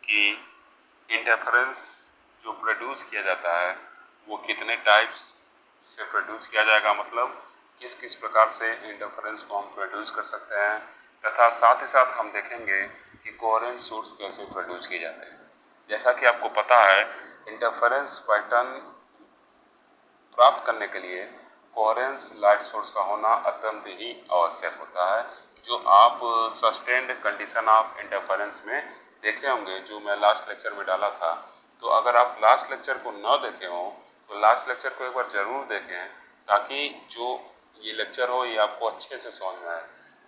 कि इंटरफेरेंस जो प्रोड्यूस किया जाता है वो कितने टाइप्स से प्रोड्यूस किया जाएगा, मतलब किस किस प्रकार से इंटरफेरेंस को हम प्रोड्यूस कर सकते हैं, तथा साथ ही साथ हम देखेंगे कि कोहेरेंट सोर्स कैसे प्रोड्यूस किए जाते हैं। जैसा कि आपको पता है, इंटरफेरेंस पैटर्न प्राप्त करने के लिए कोहेरेंस लाइट सोर्स का होना अत्यंत ही आवश्यक होता है, जो आप सस्टेन्ड कंडीशन ऑफ इंटरफेरेंस में देखे होंगे, जो मैं लास्ट लेक्चर में डाला था। तो अगर आप लास्ट लेक्चर को न देखे हो तो लास्ट लेक्चर को एक बार जरूर देखें, ताकि जो ये लेक्चर हो ये आपको अच्छे से समझ में आए।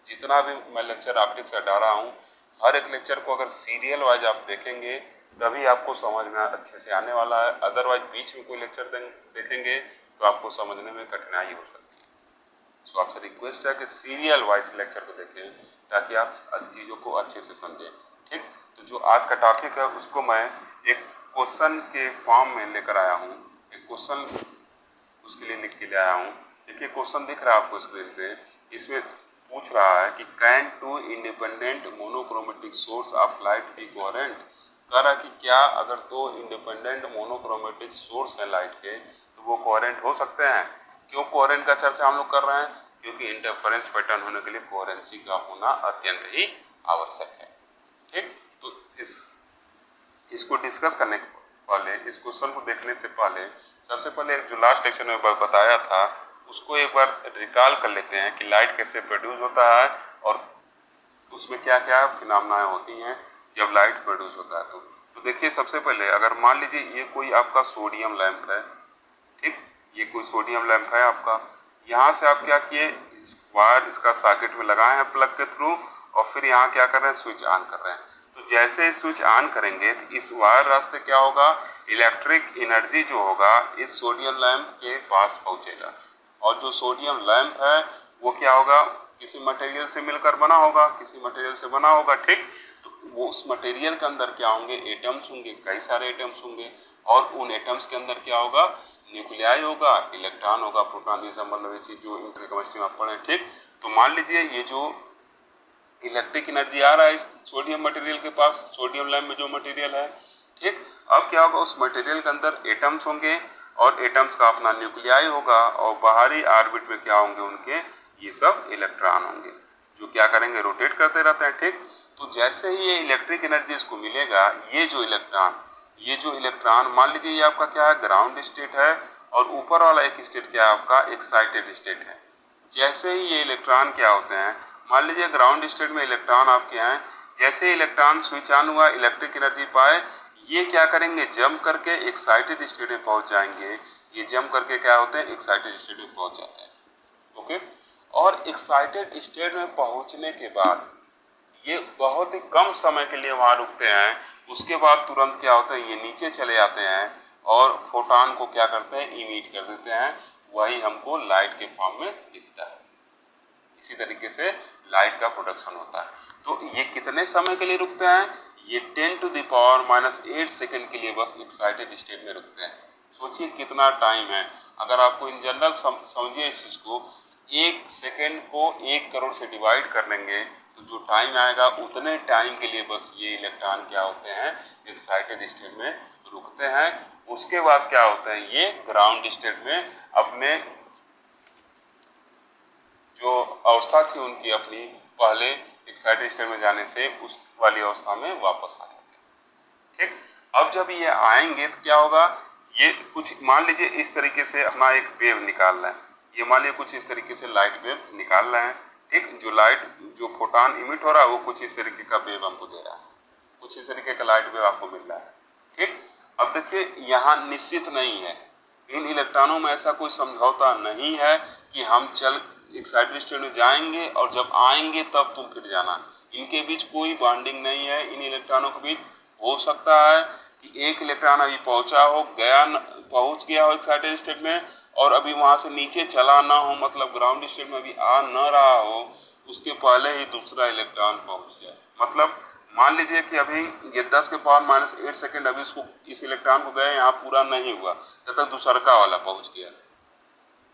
जितना भी मैं लेक्चर आपके साथ डाला हूँ, हर एक लेक्चर को अगर सीरियल वाइज आप देखेंगे तभी आपको समझ में अच्छे से आने वाला है। अदरवाइज बीच में कोई लेक्चर देखेंगे तो आपको समझने में कठिनाई हो सकती है। सो आपसे रिक्वेस्ट है कि सीरियल वाइज लेक्चर को देखें ताकि आप चीज़ों को अच्छे से समझें। ठीक, तो जो आज का टॉपिक है उसको मैं एक क्वेश्चन के फॉर्म में लेकर आया हूँ। एक क्वेश्चन उसके लिए लिख के ले आया हूँ। देखिए क्वेश्चन दिख रहा है आपको स्क्रीन पे। इसमें पूछ रहा है कि can two independent monochromatic source of light be coherent. कह रहा है कि क्या अगर दो इंडिपेंडेंट मोनोक्रोमेटिक सोर्स है लाइट के तो वो कोहेरेंट हो सकते हैं। क्यों कोहेरेंट का चर्चा हम लोग कर रहे हैं? क्योंकि इंटरफेरेंस पैटर्न होने के लिए कोहेरेंसी का होना अत्यंत ही आवश्यक है। ठीक, तो इसको डिस्कस करने के पहले, इस क्वेश्चन को देखने से पहले सबसे पहले जो लास्ट लेक्चर में बताया था उसको एक बार रिकॉल कर लेते हैं कि लाइट कैसे प्रोड्यूस होता है और उसमें क्या क्या फिनोमेना होती हैं जब लाइट प्रोड्यूस होता है। तो देखिए सबसे पहले अगर मान लीजिए ये कोई आपका सोडियम लैंप है। ठीक, ये कोई सोडियम लैंप है आपका। यहाँ से आप क्या किए, वायर इसका सॉकेट में लगाए हैं प्लग के थ्रू, और फिर यहाँ क्या कर रहे हैं, स्विच ऑन कर रहे हैं। तो जैसे स्विच ऑन करेंगे तो इस वायर रास्ते क्या होगा, इलेक्ट्रिक एनर्जी जो होगा इस सोडियम लैंप के पास पहुंचेगा। और जो सोडियम लैंप है वो क्या होगा, किसी मटेरियल से मिलकर बना होगा, किसी मटेरियल से बना होगा। ठीक, तो वो उस मटेरियल के अंदर क्या होंगे, एटम्स होंगे, कई सारे एटम्स होंगे, और उन एटम्स के अंदर क्या होगा, न्यूक्लियाई होगा, इलेक्ट्रॉन होगा, प्रोटॉन, ये सब मतलब ये चीज जो केमिस्ट्री में आप पढ़े। ठीक, तो मान लीजिए ये जो इलेक्ट्रिक एनर्जी आ रहा है इस सोडियम मटेरियल के पास, सोडियम लैंप में जो मटेरियल है। ठीक, अब क्या होगा, उस मटेरियल के अंदर एटम्स होंगे और एटम्स का अपना न्यूक्लियाई होगा, और बाहरी ऑर्बिट में क्या होंगे उनके, ये सब इलेक्ट्रॉन होंगे जो क्या करेंगे, रोटेट करते रहते हैं। ठीक, तो जैसे ही ये इलेक्ट्रिक एनर्जी इसको मिलेगा, ये जो इलेक्ट्रॉन मान लीजिए ये आपका क्या है, ग्राउंड स्टेट है, और ऊपर वाला एक स्टेट क्या है आपका, एक्साइटेड स्टेट है। जैसे ही ये इलेक्ट्रॉन क्या होते हैं, मान लीजिए ग्राउंड स्टेट में इलेक्ट्रॉन आपके हैं, जैसे ही इलेक्ट्रॉन स्विच ऑन हुआ, इलेक्ट्रिक एनर्जी पाए, ये क्या करेंगे, जंप करके एक्साइटेड स्टेट में पहुंच जाएंगे। ये जंप करके क्या होते हैं, एक्साइटेड स्टेट में पहुंच जाते हैं। ओके, और एक्साइटेड स्टेट में पहुंचने के बाद ये बहुत ही कम समय के लिए वहां रुकते हैं। उसके बाद तुरंत क्या होता है, ये नीचे चले जाते हैं और फोटॉन को क्या करते हैं, इमिट कर देते हैं। वही हमको लाइट के फॉर्म में दिखता है। इसी तरीके से लाइट का प्रोडक्शन होता है। तो ये कितने समय के लिए रुकते हैं, ये 10⁻⁻8 सेकंड के लिए बस एक्साइटेड स्टेट में रुकते हैं। सोचिए कितना टाइम है। अगर आपको इन जनरल समझिए इस चीज को, 1 सेकंड को 1 करोड़ से डिवाइड कर लेंगे तो जो टाइम आएगा उतने टाइम के लिए बस ये इलेक्ट्रॉन क्या होते हैं, एक्साइटेड स्टेट में रुकते हैं। उसके बाद क्या होता है, ये ग्राउंड स्टेट में अपने जो अवस्था थी उनकी अपनी पहले एक्साइटेड स्टेट में जाने से उस वाली अवस्था में वापस आ जाते हैं। ठीक, अब जब ये आएंगे तो क्या होगा, ये कुछ मान लीजिए इस तरीके से अपना एक वेव निकाल रहे हैं। ये मान लीजिए कुछ इस तरीके से लाइट वेव निकाल रहे हैं। ठीक, जो फोटॉन इमिट हो रहा है वो कुछ इस तरीके का वेव हमको दे रहा है, कुछ इस तरीके का लाइट वेव आपको मिल रहा है। ठीक, अब देखिए यहाँ निश्चित नहीं है, इन इलेक्ट्रॉनों में ऐसा कोई समझौता नहीं है कि हम चल एक्साइटेड स्टेट में जाएंगे और जब आएंगे तब तुम फिर जाना। इनके बीच कोई बॉन्डिंग नहीं है। इन इलेक्ट्रॉनों के बीच हो सकता है कि एक इलेक्ट्रॉन अभी पहुंच गया हो एक्साइटेड स्टेट में, और अभी वहां से नीचे चला ना हो, मतलब ग्राउंड स्टेट में अभी आ न रहा हो, उसके पहले ही दूसरा इलेक्ट्रॉन पहुंच जाए। मतलब मान लीजिए कि अभी ये 10⁻⁸ सेकंड अभी इस इलेक्ट्रॉन को गए, यहाँ पूरा नहीं हुआ, तब तक दूसरा वाला पहुंच गया।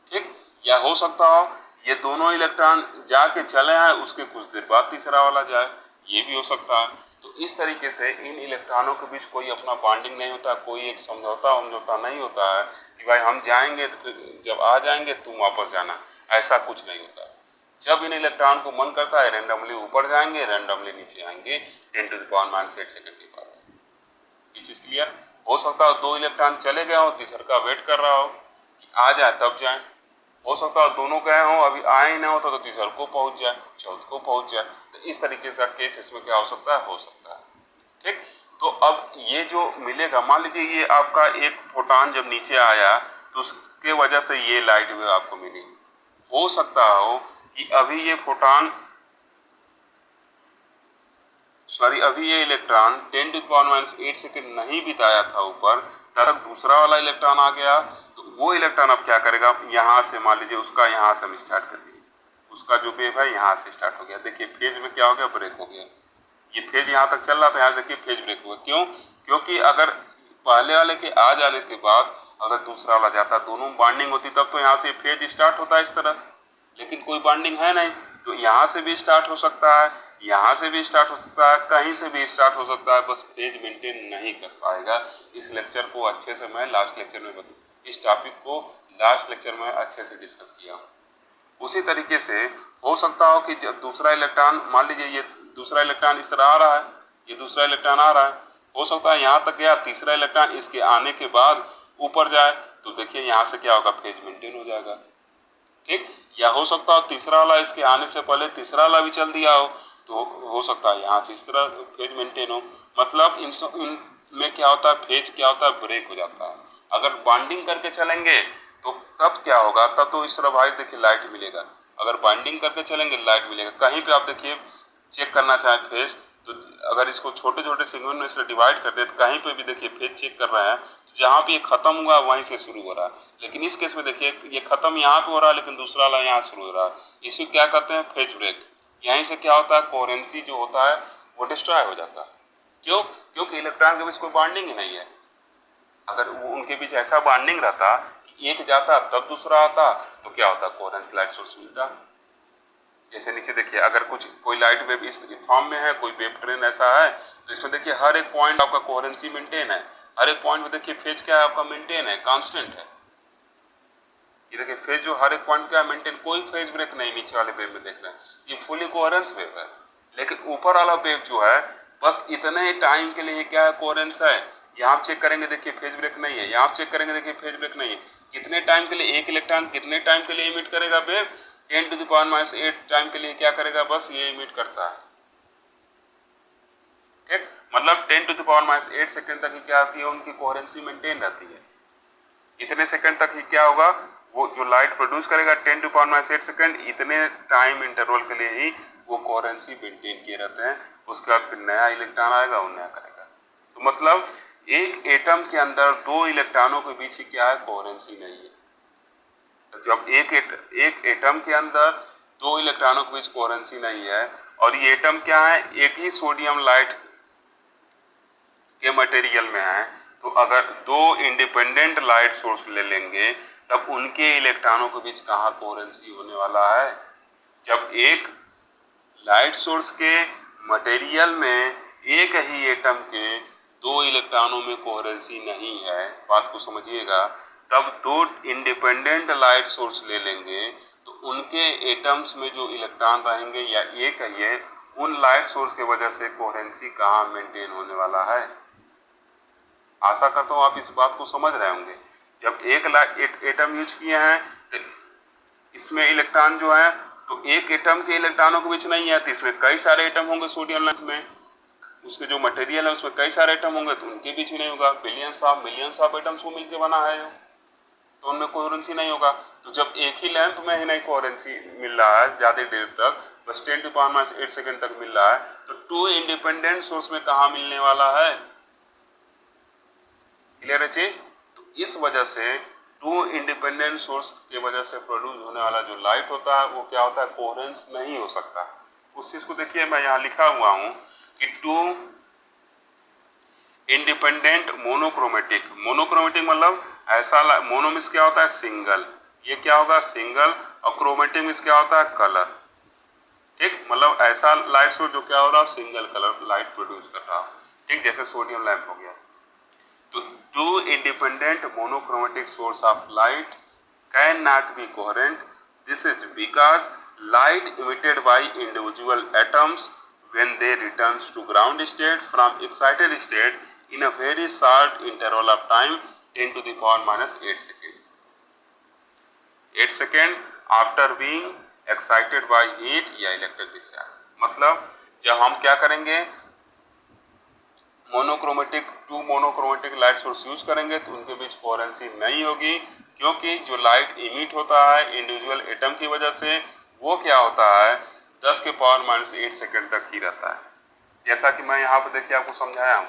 ठीक, या हो सकता हो ये दोनों इलेक्ट्रॉन जाके चले आए, उसके कुछ देर बाद तीसरा वाला जाए, ये भी हो सकता है। तो इस तरीके से इन इलेक्ट्रॉनों के बीच कोई अपना बॉन्डिंग नहीं होता, कोई एक समझौता नहीं होता है कि भाई हम जाएंगे तो फिर जब आ जाएंगे तुम वापस जाना, ऐसा कुछ नहीं होता। जब इन इलेक्ट्रॉन को मन करता है रैंडमली ऊपर जाएंगे, रैंडमली नीचे आएंगे 10⁻⁸ सेकंड के बाद। ये चीज क्लियर? हो सकता है 2 इलेक्ट्रॉन चले गए हो, तीसरा का वेट कर रहा हो कि आ जाए तब जाए। हो सकता है दोनों गए हो अभी आए ही ना हो तो तीसरा को पहुंच जाए, चौथ को पहुंच जाए। तो इस तरीके से केस इसमें क्या हो सकता है, हो सकता है। ठीक, तो अब ये जो मिलेगा, मान लीजिए ये आपका एक फोटॉन जब नीचे आया तो उसके वजह से ये लाइट वेव आपको मिली। हो सकता हो कि अभी ये फोटॉन अभी ये इलेक्ट्रॉन 10⁻⁸ सेकंड नहीं बिताया था ऊपर, तब दूसरा वाला इलेक्ट्रॉन आ गया। तो वो इलेक्ट्रॉन अब क्या करेगा, यहाँ से मान लीजिए उसका यहाँ से हम स्टार्ट कर दिए, उसका जो वेव है यहाँ से स्टार्ट हो गया। देखिए फेज में क्या हो गया, ब्रेक हो गया। ये फेज यहाँ तक चल रहा था, यहाँ देखिए फेज ब्रेक हुआ। क्यों? क्योंकि अगर पहले वाले के आ जाने के बाद अगर दूसरा वाला जाता, दोनों बॉन्डिंग होती, तब तो यहाँ से फेज स्टार्ट होता है इस तरह, लेकिन कोई बॉन्डिंग है नहीं। तो यहाँ से भी स्टार्ट हो सकता है, यहाँ से भी स्टार्ट हो सकता है, कहीं से भी स्टार्ट हो सकता है, बस फेज मेंटेन नहीं कर पाएगा। इस लेक्चर को अच्छे से मैं लास्ट लेक्चर में इस टॉपिक को लास्ट लेक्चर में अच्छे से डिस्कस किया। उसी तरीके से हो सकता हो कि जब दूसरा इलेक्ट्रॉन, मान लीजिए ये दूसरा इलेक्ट्रॉन इस तरह आ रहा है, ये दूसरा इलेक्ट्रॉन आ रहा है, हो सकता है यहाँ तक गया, तीसरा इलेक्ट्रॉन इसके आने के बाद ऊपर जाए, तो देखिए यहाँ से क्या होगा, फेज मेंटेन हो जाएगा। ठीक, या हो सकता है तीसरा वाला इसके आने से पहले तीसरा वाला भी चल दिया हो, तो हो सकता है यहाँ से इस तरह फेज मेंटेन हो। मतलब इनमें क्या होता है, फेज क्या होता है, ब्रेक हो जाता है। अगर बॉन्डिंग करके चलेंगे तो तब क्या होगा, तब तो इस तरह भाई देखिए लाइट मिलेगा। अगर बाइंडिंग करके चलेंगे लाइट मिलेगा। कहीं पे आप देखिए चेक करना चाहें फेज, तो अगर इसको छोटे छोटे सेगमेंट में से डिवाइड कर दे तो कहीं पे भी देखिए फेज चेक कर रहे हैं, तो जहाँ पे ये खत्म हुआ वहीं से शुरू हो रहा है। लेकिन इस केस में देखिए ये खत्म यहाँ पे हो रहा है, लेकिन दूसरा वाला यहाँ शुरू हो रहा है। इसे क्या कहते हैं, फेज ब्रेक। यहीं से क्या होता है, कोहेरेंसी जो होता है वो डिस्ट्रॉय हो जाता है। क्यों? क्योंकि इलेक्ट्रॉन के बीच कोई बॉन्डिंग ही नहीं है। अगर वो उनके बीच ऐसा बॉन्डिंग रहता कि एक जाता तब दूसरा आता, तो क्या होता, कोहेरेंस लाइट सोर्स मिलता। जैसे नीचे देखिए, अगर कोई लाइट वेव इस फॉर्म में है, कोई वेव ट्रेन ऐसा है, तो इसमें देखिए हर एक पॉइंट आपका कोहेरेंसी मेंटेन है। हर एक पॉइंट में देखिए फेज क्या है आपका, मेंटेन है, कांस्टेंट है। ये देखिए फेज जो हर एक पॉइंट क्या है, मेंटेन, कोई फेज ब्रेक नहीं। नीचे वाले वेव में देख रहे हैं ये फुली कोहेरेंस वेव है। लेकिन ऊपर वाला वेव जो है बस इतने टाइम के लिए क्या है, कोहेरेंस है। यहाँ चेक करेंगे देखिए फेज ब्रेक नहीं है, यहाँ चेक करेंगे देखिए फेज ब्रेक नहीं है। कितने टाइम के लिए एक इलेक्ट्रॉन कितने टाइम के लिए इमिट करेगा वेव, 10⁻⁸ टाइम के लिए क्या करेगा, बस ये इमिट करता है। ठीक, मतलब 10⁻⁸ सेकंड तक ही क्या आती है, उनकी कोहेरेंसी मेंटेन रहती है। इतने सेकंड तक ही क्या होगा, वो जो लाइट प्रोड्यूस करेगा 10⁻⁸ सेकंड, इतने टाइम इंटरवल के लिए ही वो कोहेरेंसी मेंटेन किए रहते हैं। उसके बाद फिर नया इलेक्ट्रॉन आएगा, वो नया करेगा। तो मतलब एक एटम के अंदर दो इलेक्ट्रॉनों के बीच ही क्या है, कोहेरेंसी नहीं है। तो जब एक एटम के अंदर दो इलेक्ट्रॉनों के बीच कोहेरेंसी नहीं है, और ये एटम क्या है, एक ही सोडियम लाइट के मटेरियल में है, तो अगर दो इंडिपेंडेंट लाइट सोर्स ले लेंगे तब उनके इलेक्ट्रॉनों के बीच कहाँ कोहेरेंसी होने वाला है। जब एक लाइट सोर्स के मटेरियल में एक ही एटम के दो इलेक्ट्रॉनों में कोहेरेंसी नहीं है, बात को समझिएगा, तब दो इंडिपेंडेंट लाइट सोर्स ले लेंगे तो उनके एटम्स में जो इलेक्ट्रॉन रहेंगे या एक है, उन लाइट सोर्स के वजह से कोहेरेंसी कहाँ मेंटेन होने वाला है। आशा करता हूँ आप इस बात को समझ रहे होंगे। जब एक एटम यूज किए हैं तो इसमें इलेक्ट्रॉन जो है, तो एक एटम के इलेक्ट्रॉनों के बीच नहीं है, तो इसमें कई सारे एटम होंगे सोडियम लाइट में, उसके जो मटेरियल है उसमें कई सारे एटम होंगे, तो उनके बीच भी नहीं होगा। मिलियंस ऑफ एटम्स को मिलकर बना है, तो उनमें कोहेरेंसी नहीं होगा। तो जब एक ही लैंप में ही नहीं कोहेरेंसी मिल रहा है ज़्यादा देर तक, बस 10⁻⁸ सेकंड तक मिल रहा है, तो टू इंडिपेंडेंट सोर्स में कहाँ मिलने वाला है। क्लियर है चीज? तो इस वजह से टू इंडिपेंडेंट सोर्स की वजह से प्रोड्यूस होने वाला जो लाइट होता है वो क्या होता है, कोहेरेंस नहीं हो सकता। उस चीज को देखिए, मैं यहाँ लिखा हुआ हूँ कि टू इंडिपेंडेंट मोनोक्रोमेटिक मतलब ऐसा, मोनो मीन्स क्या होता है, सिंगल, ये क्या होगा, सिंगल, और क्रोमेटिक मीन्स क्या होता है, कलर। ठीक, मतलब ऐसा लाइट सोर्स जो क्या हो रहा है, सिंगल कलर लाइट प्रोड्यूस कर रहा है। ठीक, जैसे सोडियम लैंप हो गया। तो two independent monochromatic source of light can not be coherent. This is because light emitted by individual atoms when they returns to ground state from excited state in a very short interval of time 10 to the power minus 8 second. 8 second after being excited by heat या electric discharge. मतलब जब हम क्या करेंगे, two monochromatic light source use करेंगे तो उनके बीच coherency नहीं होगी, क्योंकि जो लाइट इमिट होता है इंडिविजुअल एटम की वजह से वो क्या होता है 10 के पावर माइनस 8 सेकेंड तक ही रहता है। जैसा कि मैं यहाँ पर देखिए आपको समझाया हूँ,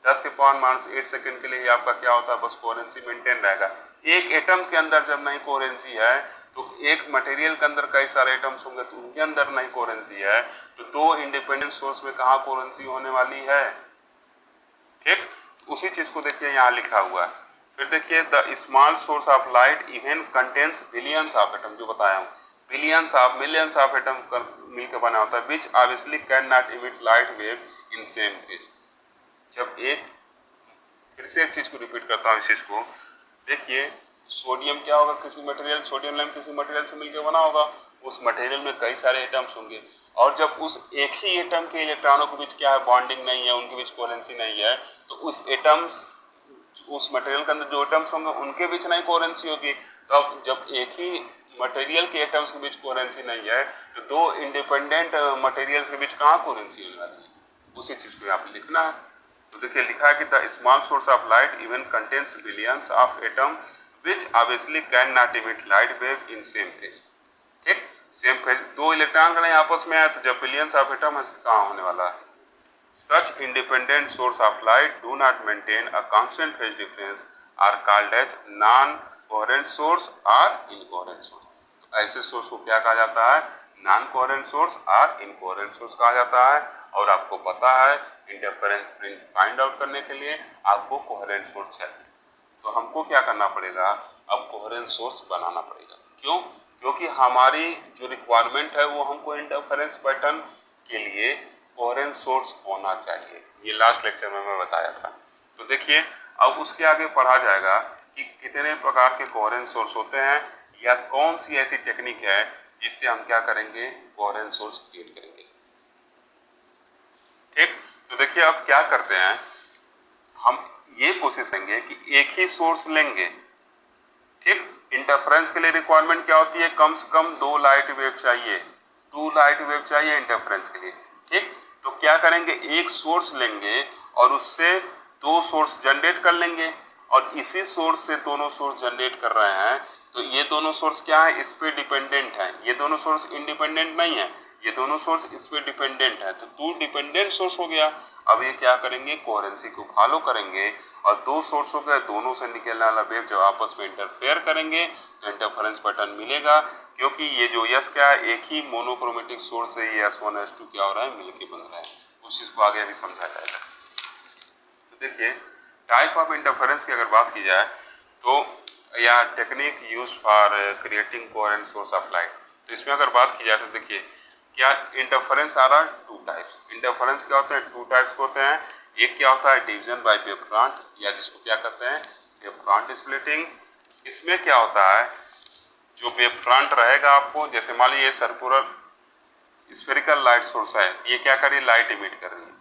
10 के पावर माइनस 8 सेकेंड के लिए आपका क्या होता है, बस कोहेरेंसी मेंटेन रहेगा। एक एटम के अंदर जब नहीं कोहेरेंसी है तो एक मटेरियल के अंदर कई सारे एटम्स होंगे तो उनके अंदर नहीं कोहेरेंसी है, तो दो इंडिपेंडेंट सोर्स में कहाँ कोहेरेंसी होने वाली है। ठीक, उसी चीज को देखिए यहाँ लिखा हुआ है। फिर देखिए the small source of light even contains billions of atom, जो बताया हूँ billions of millions of atom मिलकर बना होता है, which obviously can not emit light wave in same phase. जब एक, फिर से एक चीज को रिपीट करता हूँ इस चीज को, देखिए सोडियम क्या होगा, किसी मटेरियल, सोडियम लैंप किसी मटेरियल से मिलकर बना होगा, उस मटेरियल में कई सारे एटम्स होंगे और जब उस एक ही एटम के इलेक्ट्रॉनों के बीच क्या है, बॉन्डिंग नहीं है, उनके बीच कोहेरेंसी नहीं है, तो उस एटम्स, उस मटेरियल के अंदर जो एटम्स होंगे उनके बीच नहीं कोहेरेंसी होगी। तो अब जब एक ही मटेरियल के एटम्स के बीच कोहेरेंसी नहीं है तो दो इंडिपेंडेंट मटेरियल्स के बीच कहाँ कोहेरेंसी होने वाली है, उसी चीज को यहाँ पे लिखना है। तो देखिए लिखा है कि the small source of light even contains billions of atom which obviously can not emit light wave in same phase. ठीक, सेम फेज, दो इलेक्ट्रॉन का नहीं आपस में आए तो जब बिलियंस ऑफ एटम है कहाँ होने वाला है। Such independent source of light do not maintain a constant phase difference are called as non coherent source और इनकोहेरेंट सोर्स। तो ऐसे सोर्स को क्या कहा जाता है, नॉन कोहेरेंट सोर्स और इनकोहेरेंट सोर्स कहा जाता है। और आपको पता है इंटरफेरेंस फ्रिंज फाइंड आउट करने के लिए आपको कोहेरेंट सोर्स चाहिए, तो हमको क्या करना पड़ेगा, अब कोहेरेंट सोर्स बनाना पड़ेगा। क्यों, क्योंकि हमारी जो रिक्वायरमेंट है वो हमको इंटरफेरेंस पैटर्न के लिए कोहेरेंट सोर्स होना चाहिए। ये लास्ट लेक्चर में मैं बताया था। तो देखिए अब उसके आगे पढ़ा जाएगा कि कितने प्रकार के कोहेरेंट सोर्स होते हैं या कौन सी ऐसी टेक्निक है जिससे हम क्या करेंगे, कोहेरेंट सोर्स क्रिएट करेंगे। ठीक, तो देखिए अब क्या करते हैं, हम ये कोशिश करेंगे कि एक ही सोर्स लेंगे। ठीक, इंटरफेरेंस के लिए रिक्वायरमेंट क्या होती है, कम से कम 2 लाइट वेव चाहिए, 2 लाइट वेव चाहिए इंटरफेरेंस के लिए। ठीक, तो क्या करेंगे, एक सोर्स लेंगे और उससे 2 सोर्स जनरेट कर लेंगे और इसी सोर्स से दोनों सोर्स जनरेट कर रहे हैं, तो ये दोनों सोर्स क्या है, इस पे डिपेंडेंट है, ये दोनों सोर्स इंडिपेंडेंट नहीं है, ये दोनों सोर्स इस पे डिपेंडेंट है, तो 2 डिपेंडेंट सोर्स हो गया। अब ये क्या करेंगे, कोहेरेंसी को फॉलो करेंगे और 2 सोर्स हो गए, दोनों से निकलने वाला वेव जब आपस में इंटरफेयर करेंगे तो इंटरफेरेंस पैटर्न मिलेगा, क्योंकि ये जो यस क्या है, एक ही मोनोक्रोमेटिक सोर्स से ये S1 S2 क्या हो रहा है, मिलके बन रहा है। उस चीज को आगे अभी समझा जाएगा। तो देखिए टाइप ऑफ इंटरफेरेंस की अगर बात की जाए तो, या technique use for creating coherent source of light, तो इसमें अगर बात की जाए तो देखिए क्या इंटरफेरेंस आ रहा है, 2 टाइप्स। इंटरफेरेंस क्या होते हैं, 2 टाइप्स के होते हैं। एक क्या होता है, डिवीजन बाय वेव फ्रंट, या जिसको क्या कहते हैं, वेव फ्रंट स्प्लिटिंग। इसमें क्या होता है, जो वेव फ्रंट रहेगा आपको, जैसे मान लीजिए सर्कुलर स्फेरिकल लाइट सोर्स है, ये क्या कर रही है, लाइट इमिट कर रही है,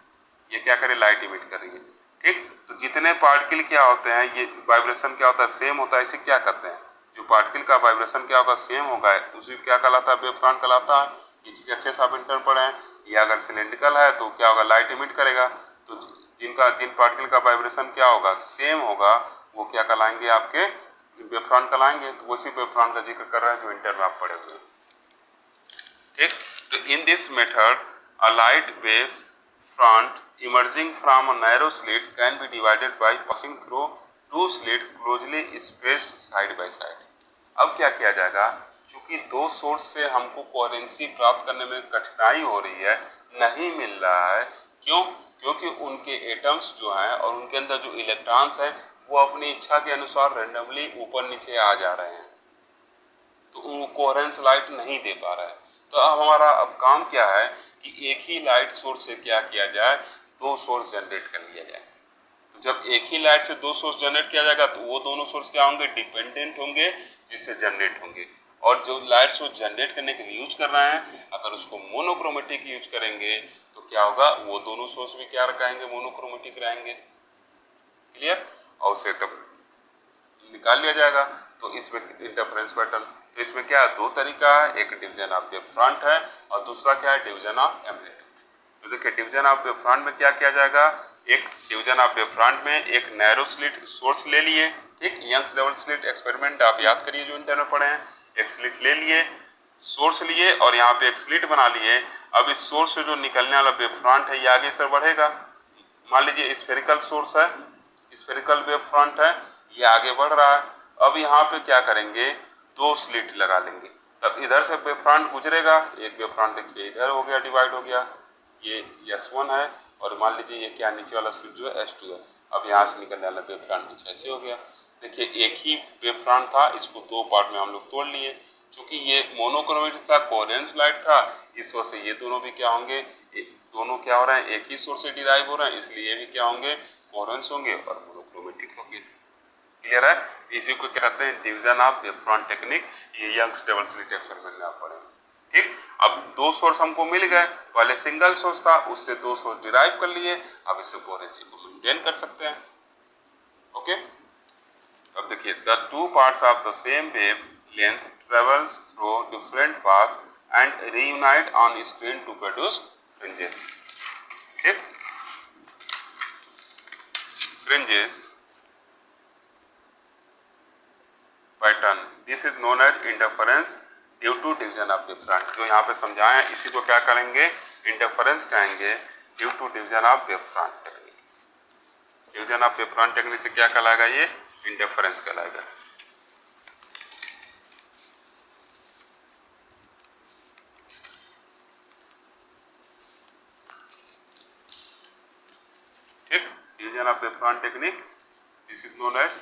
ये क्या कर रही है, लाइट इमिट कर रही है। ठीक, तो जितने पार्टिकल क्या होते हैं, ये वाइब्रेशन क्या होता है, सेम होता है, इसे क्या कहते हैं, जो पार्टिकल का वाइब्रेशन क्या होगा, सेम होगा, उसी क्या कहलाता है, वेव फ्रंट कहलाता है। ये चीज अच्छे से आप इंटर्न पढ़े हैं। ये अगर सिलेंड्रिकल है तो क्या होगा, लाइट इमिट करेगा, तो जिन पार्टिकल का वाइब्रेशन क्या होगा, सेम होगा, वो क्या कहलाएंगे, आपके वेव फ्रंट कहलाएंगे। तो उसी वेव फ्रंट का जिक्र कर रहे हैं जो इंटर में आप पढ़े हुए। ठीक, तो in this method a light waves front emerging from a narrow slit can be divided by passing through 2 slits closely spaced side by side। अब क्या किया जाएगा, चूंकि 2 सोर्स से हमको कोहेरेंसी प्राप्त करने में कठिनाई हो रही है, नहीं मिल रहा है, क्यों, क्योंकि उनके एटम्स जो हैं और उनके अंदर जो इलेक्ट्रॉन्स हैं वो अपनी इच्छा के अनुसार रैंडमली ऊपर नीचे आ जा रहे हैं, तो वो कोहेरेंस लाइट नहीं दे पा रहा है। तो अब हमारा अब काम क्या है कि एक ही लाइट सोर्स से क्या किया जाए, दो सोर्स जनरेट कर लिया जाए। तो जब एक ही लाइट से दो सोर्स जनरेट किया जाएगा तो वो दोनों सोर्स क्या होंगे, डिपेंडेंट होंगे, जिससे जनरेट होंगे। और जो लाइट सोर्स जनरेट करने के लिए यूज कर रहे हैं, अगर उसको मोनोक्रोमेटिक यूज करेंगे तो क्या होगा, वो दोनों सोर्स भी क्या रहेंगे, मोनोक्रोमेटिक रहेंगे। क्लियर? और उसे तब निकाल लिया जाएगा। तो इसमें इंटरफेरेंस पैटर्न, तो इसमें क्या है, दो तरीका है, एक डिवीजन ऑफ वेव फ्रंट है और दूसरा क्या है, डिवीजन ऑफ एम्पलीट्यूड। तो देखिए डिवीजन ऑफ वेव फ्रंट में क्या किया जाएगा, एक डिवीजन ऑफ वेव फ्रंट में एक नैरो स्लिट सोर्स ले लिए, ठीक, यंग्स डबल स्लिट एक्सपेरिमेंट आप याद करिए जो इंटर में पढ़े हैं। एक स्लिट ले लिए, सोर्स लिए और यहाँ पे एक स्लिट बना लिए। अब इस सोर्स से जो निकलने वाला वेव फ्रंट है ये आगे से बढ़ेगा। मान लीजिए स्फेरिकल सोर्स है, स्फेरिकल वेव फ्रंट है, ये आगे बढ़ रहा है। अब यहाँ पे क्या करेंगे, दो स्लिट लगा लेंगे, तब इधर से वेव फ्रंट गुजरेगा। एक वेव फ्रंट देखिए इधर हो गया, डिवाइड हो गया, ये S1 है और मान लीजिए ये क्या नीचे वाला स्लिट जो है S2 है। अब यहाँ से निकलने वाला वेव फ्रंट कुछ ऐसे हो गया। देखिए एक ही वेव फ्रंट था, इसको दो पार्ट में हम लोग तोड़ लिए। चूंकि ये मोनोक्रोमेटिक था, कोहेरेंस लाइट था, इस वजह से ये दोनों भी क्या होंगे, दोनों क्या हो रहे हैं, एक ही सोर्स से डिराइव हो रहे हैं, इसलिए ये भी क्या होंगे, कोहेरेंस होंगे और मोनोक्रोमेटिक होंगे। क्लियर है? इसी को क्या कहते हैं, division of wavefront technique. ये यंग्स डबल स्लिट एक्सपेरिमेंट में आप पढ़ेंगे। ठीक, अब दो सोर्स हमको मिल गए, पहले सिंगल सोर्स था, उससे दो सोर्स डिराइव कर लिए, अब इससे कोहेरेंसी को मेंटेन कर सकते हैं। ओके, अब देखिए the two parts of the same wavelength travels through different paths and reunite on screen to produce fringes. ठीक, fringes pattern, this is known as interference due to division of wavefront. जो यहाँ पे समझाए हैं इसी को क्या करेंगे, इंटरफेरेंस कहेंगे due to division of wavefront technique. Division of wavefront technique से क्या कहलाएगा, ये इंटरफेरेंस कहलाएगा। ठीक, division of wavefront technique, this is known as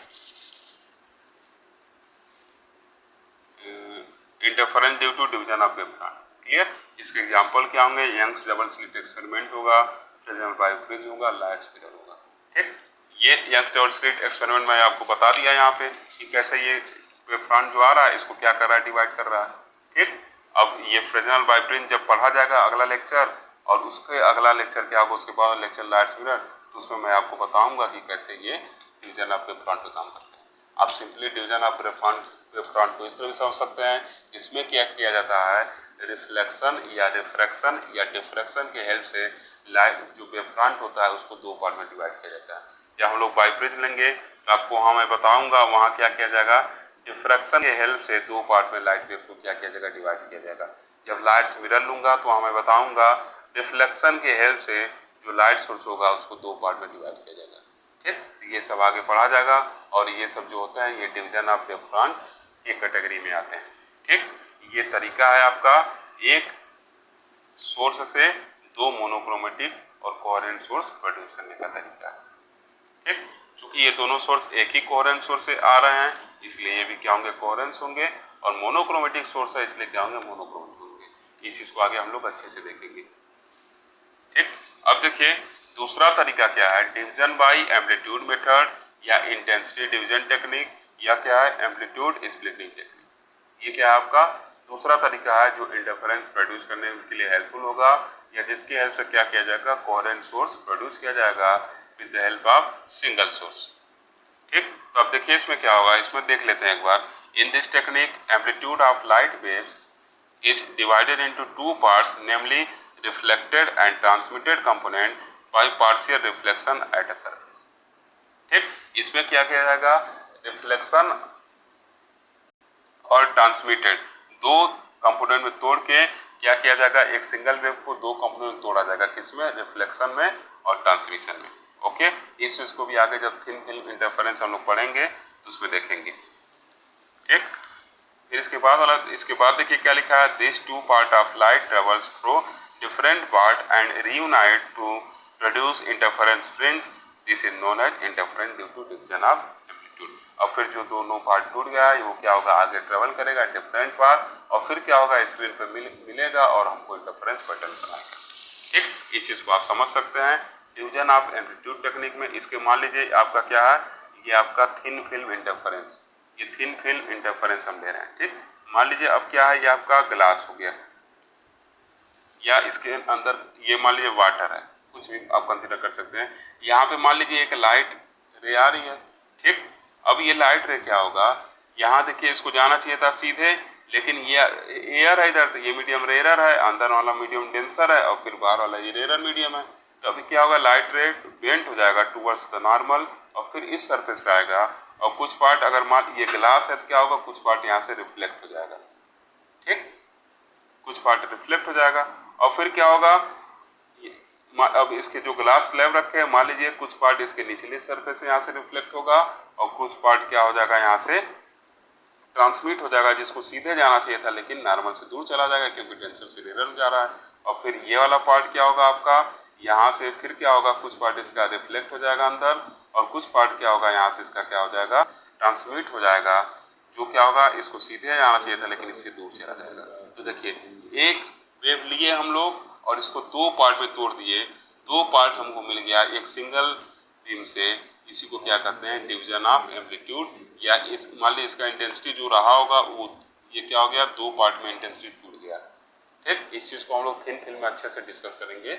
interference due to division of wavefront. Clear? इसके example क्या होंगे, Young's double slit experiment होगा, फ्रेजेनल बायोफ्रिंज होगा, लाइट स्पिनर होगा। ठीक, ये यंग्स डबल स्लिट एक्सपेरिमेंट मैं आपको बता दिया यहाँ पे कि कैसे ये वेव फ्रंट जो आ रहा है इसको क्या कर रहा है, डिवाइड कर रहा है। ठीक, अब ये फ्रेजेनल बायोफ्रिंज जब पढ़ा जाएगा अगला लेक्चर, और उसके अगला लेक्चर क्या होगा, उसके बाद लेक्चर लाइट स्पिनर, तो उसमें मैं आपको बताऊंगा कि कैसे ये डिवीजन ऑफ वेव फ्रंट पे काम करते हैं। आप simply division of wave front को इस तरह भी समझ सकते हैं, इसमें क्या किया जाता है, रिफ्लेक्शन या रिफ्रैक्शन या डिफ्रैक्शन के हेल्प से लाइट जो वेव फ्रंट होता है उसको दो पार्ट में डिवाइड किया जाता है। जब हम लोग बाइप्रिज्म लेंगे तो आपको वहाँ मैं बताऊंगा वहाँ क्या किया जाएगा, डिफ्रैक्शन के हेल्प से दो पार्ट में लाइट वेव को क्या किया जाएगा, डिवाइड किया जाएगा। जब लाइट मिरर लूंगा तो वहाँ मैं बताऊंगा रिफ्लेक्शन के हेल्प से जो लाइट सोर्स होगा उसको दो पार्ट में डिवाइड किया जाएगा। ठीक, ये सब आगे पढ़ा जाएगा और ये सब जो होता है ये डिवीजन ऑफ वेव फ्रंट की कैटेगरी में आते हैं। ठीक, ये तरीका है आपका एक सोर्स से दो मोनोक्रोमेटिक और कोहेरेंट सोर्स प्रोड्यूस करने का तरीका है। ठीक, चूंकि ये दोनों सोर्स एक ही कोहेरेंट सोर्स से आ रहे हैं इसलिए ये भी क्या होंगे, कोहेरेंस होंगे, और मोनोक्रोमेटिक सोर्स है इसलिए क्या होंगे, मोनोक्रोमेटिक होंगे। इस चीज को आगे हम लोग अच्छे से देखेंगे। ठीक, अब देखिए दूसरा तरीका क्या है, डिवीजन बाय एम्पलीट्यूड मेथड या इंटेंसिटी डिवीजन टेक्निक, या क्या है, एम्पलीट्यूड स्प्लिटिंग टेक्निक। ये क्या है आपका दूसरा तरीका है जो इंटरफेरेंस प्रोड्यूस करने के लिए हेल्पफुल होगा, या जिसकी हेल्प से क्या किया जाएगा, कोहेरेंट सोर्स प्रोड्यूस किया जाएगा with the help of single source. ठीक, तो अब देखिए इसमें क्या होगा, इसमें देख लेते हैं एक बार। In this technique amplitude of light waves is divided into two parts, namely reflected and transmitted component by partial reflection at a surface. ठीक, इसमें क्या किया जाएगा, रिफ्लेक्शन और ट्रांसमिटेड दो कंपोनेंट में तोड़ के क्या किया जाएगा, एक सिंगल वेव को दो कंपोनेंट में तोड़ा जाएगा, किसमें, रिफ्लेक्शन में और ट्रांसमिशन में। ओके, इस चीज को भी आगे जब थिन फिल्म इंटरफेरेंस हम लोग पढ़ेंगे तो उसमें देखेंगे। ठीक, फिर इसके बाद देखिए क्या लिखा है, this two part of light travels through different part and reunite to produce interference fringe, this is known as interference due to division of amplitude. Amplitude. और फिर जो दोनों पार्ट टूट गया है वो क्या होगा, आगे ट्रेवल करेगा डिफरेंट पार्ट और फिर क्या होगा, स्क्रीन पे मिलेगा और हमको इंटरफेरेंस पैटर्न बनाएगा। ठीक, इस चीज को आप समझ सकते हैं डिवीजन ऑफ एम्पलीट्यूड टेक्निक में। इसके मान लीजिए आपका क्या है, ये आपका थिन फिल्म इंटरफेरेंस, ये थिन फिल्म इंटरफेरेंस हम ले रहे हैं। ठीक, मान लीजिए अब क्या है, ये आपका ग्लास हो गया या इसके अंदर ये मान लीजिए वाटर है, कुछ भी आप कंसीडर कर सकते हैं। यहाँ पे मान लीजिए एक लाइट रे आ रही है। ठीक, अब ये लाइट रे क्या होगा, यहाँ देखिए इसको जाना चाहिए था सीधे, लेकिन ये एयर है इधर, तो ये मीडियम रेयर है, अंदर वाला मीडियम डेंसर है और फिर बाहर वाला ये रेयर मीडियम है। तो अभी क्या होगा, लाइट रे बेंट हो जाएगा टूवर्ड्स द नॉर्मल और फिर इस सरफेस पे आएगा और कुछ पार्ट अगर मान ये ग्लास है तो क्या होगा, कुछ पार्ट यहाँ से रिफ्लेक्ट हो जाएगा। ठीक, कुछ पार्ट रिफ्लेक्ट हो जाएगा और फिर क्या होगा, अब इसके जो ग्लास स्लैब रखे हैं मान लीजिए कुछ पार्ट इसके निचले सरफेस से यहाँ से रिफ्लेक्ट होगा और कुछ पार्ट क्या हो जाएगा, यहाँ से ट्रांसमिट हो जाएगा, जिसको सीधे जाना चाहिए था लेकिन नॉर्मल से दूर चला जाएगा क्योंकि टेंसर से रेयर में जा रहा है। और फिर ये वाला पार्ट क्या होगा आपका, यहाँ से फिर क्या होगा, कुछ पार्ट इसका रिफ्लेक्ट हो जाएगा अंदर और कुछ पार्ट क्या होगा, यहाँ से इसका क्या हो जाएगा, ट्रांसमिट हो जाएगा, जो क्या होगा इसको सीधे जाना चाहिए था लेकिन इससे दूर चला जाएगा। तो देखिए एक वेव लिए हम लोग और इसको दो पार्ट में तोड़ दिए, दो पार्ट हमको मिल गया एक सिंगल बीम से। इसी को क्या कहते हैं, डिवीजन ऑफ एम्पलीट्यूड, या इस मान लीजिए इसका इंटेंसिटी जो रहा होगा वो ये क्या हो गया, दो पार्ट में इंटेंसिटी टूट गया। ठीक, इस चीज को हम लोग थिन फिल्म में अच्छे से डिस्कस करेंगे।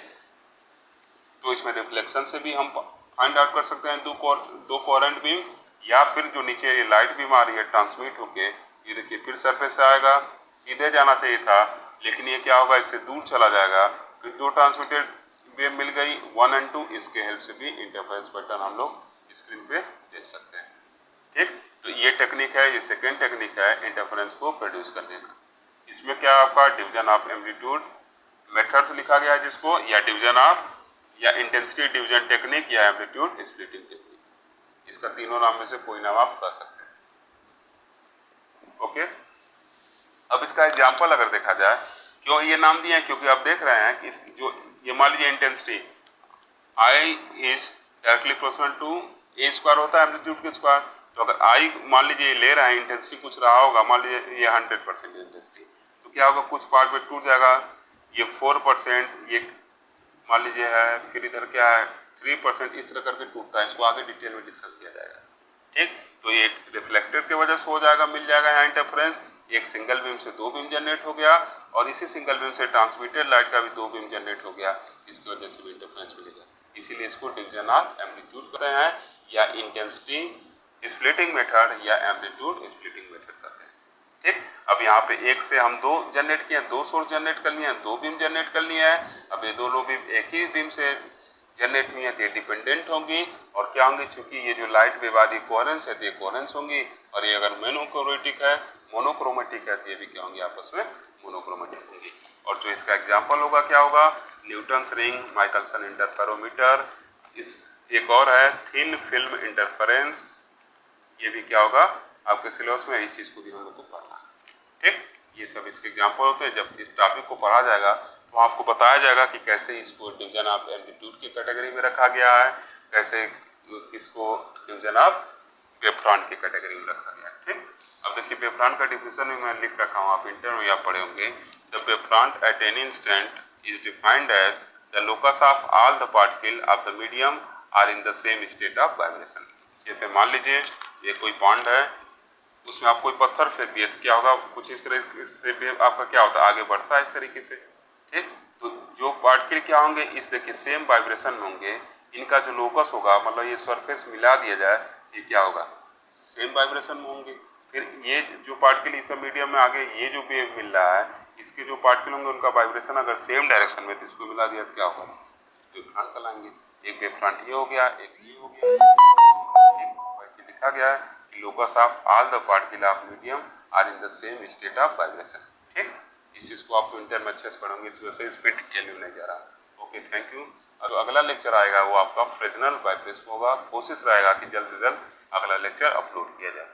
तो इसमें रिफ्लेक्शन से भी हम फाइंड आउट कर सकते हैं दो कोहेरेंट बीम, या फिर जो नीचे ये लाइट बीम आ रही है ट्रांसमिट होके, ये देखिए फिर सरफेस से आएगा, सीधे जाना चाहिए था लेकिन ये क्या होगा, इससे दूर चला जाएगा। फिर दो ट्रांसमिटेड वेव मिल गई 1 और 2, इसके हेल्प से भी इंटरफेरेंस पैटर्न हम लोग स्क्रीन पे देख सकते हैं। ठीक, तो ये टेक्निक है, ये सेकेंड टेक्निक है इंटरफेरेंस को प्रोड्यूस करने का। इसमें क्या आपका डिवीजन ऑफ एम्पलीट्यूड मेथड्स लिखा गया है जिसको, या डिवीजन ऑफ या इंटेंसिटी डिवीजन टेक्निक या एम्पलीट्यूड स्प्लिटिंग टेक्निक, इसका तीनों नाम में से कोई नाम आप कह सकते हैं। ओके, अब इसका एग्जाम्पल अगर देखा जाए, क्यों ये नाम दिए हैं, क्योंकि आप देख रहे हैं कि जो ये मान लीजिए intensity I is directly proportional to a square होता है एम्पलीट्यूड के स्क्वायर। तो अगर आई मान लीजिए ले रहा है, इंटेंसिटी कुछ रहा होगा, मान लीजिए ये 100% इंटेंसिटी, तो क्या होगा, कुछ पार्ट में टूट जाएगा, ये 4%, ये मान लीजिए है, फिर इधर क्या है 3%, इस तरह करके टूटता है। इसको आगे डिटेल में डिस्कस किया जाएगा। ठीक, तो ये रिफ्लेक्टेड की वजह से हो जाएगा, मिल जाएगा यहाँ इंटरफेरेंस। एक सिंगल बीम से दो बीम जनरेट हो गया और इसी सिंगल बीम से ट्रांसमिटेड लाइट का भी दो बीम जनरेट हो गया, इसकी वजह से भी इंटरफेरेंस मिलेगा। इसीलिए इसको डिवीजन ऑफ एम्पलीट्यूड कहते हैं, या इंटेंसिटी स्प्लिटिंग मेथड या एम्पलीट्यूड स्प्लिटिंग मेथड कहते हैं। ठीक, अब यहाँ पे एक से हम दो जनरेट किए, दो सोर्स जनरेट कर लिए हैं, दो बीम जनरेट कर लिए हैं। अब ये दोनों बीम एक ही बीम से जनरेट हुई है तो ये डिपेंडेंट होंगी और क्या होंगी, चूंकि ये जो लाइट वेव आ रही कोहेरेंस है तो ये कोहेरेंस होंगी, और ये अगर मोनोक्रोमेटिक है तो ये भी क्या होंगी, आपस में मोनोक्रोमेटिक होंगी। और जो इसका एग्जांपल होगा क्या होगा, न्यूटन्स रिंग, माइकलसन इंटरफेरोमीटर, इस एक और है थिन फिल्म इंटरफेरेंस, ये भी क्या होगा आपके सिलेबस में, इस चीज को भी हम लोग को पढ़ना है। ठीक, ये सब इसके एग्जाम्पल होते हैं। जब इस टॉपिक को पढ़ा जाएगा तो आपको बताया जाएगा कि कैसे इसको डिवीजन ऑफ एम्पलीट्यूड की कैटेगरी में रखा गया है, कैसे इसको डिवीजन ऑफ वेव फ्रंट की कैटेगरी में रखा गया है। ठीक, अब देखिए वेव फ्रंट का डिफिनेशन भी मैं लिख रखा हूँ, आप इंटर में या पढ़े होंगे। The wave front at any instant is defined as the locus of all the particle of the medium are in the same state of vibration. जैसे मान लीजिए ये कोई पॉन्ड है, उसमें आप कोई पत्थर फेंक दिए तो क्या होगा, कुछ इस तरह से वेव आपका क्या होता है, आगे बढ़ता है इस तरीके से। ठीक, तो जो पार्टिकल क्या होंगे, इस देखिए सेम वाइब्रेशन में होंगे, इनका जो लोकस होगा, मतलब ये सरफेस मिला दिया जाए, ये क्या होगा, सेम वाइब्रेशन में होंगे। फिर ये जो पार्टिकल इस मीडियम में आगे ये जो वेव मिल रहा है, इसके जो पार्टिकल होंगे उनका वाइब्रेशन अगर सेम डायरेक्शन में, तो इसको मिला दिया तो क्या होगा, वेव फ्रंट कहलाएंगे। एक वेव फ्रंट ये हो गया, एक ये हो गया। एक लिखा गया है कि locus of all the particle of medium are in the same state of vibration. ठीक, इस चीज को आप तो इंटर में अच्छे से पढ़ोगे, इस वजह से इस पर डिटेल में नहीं जा रहा। Okay, thank you. और अगला लेक्चर आएगा वो आपका फ्रेजनल वाइब्रेशन होगा। कोशिश रहेगा कि जल्द से जल्द अगला लेक्चर अपलोड किया जाए।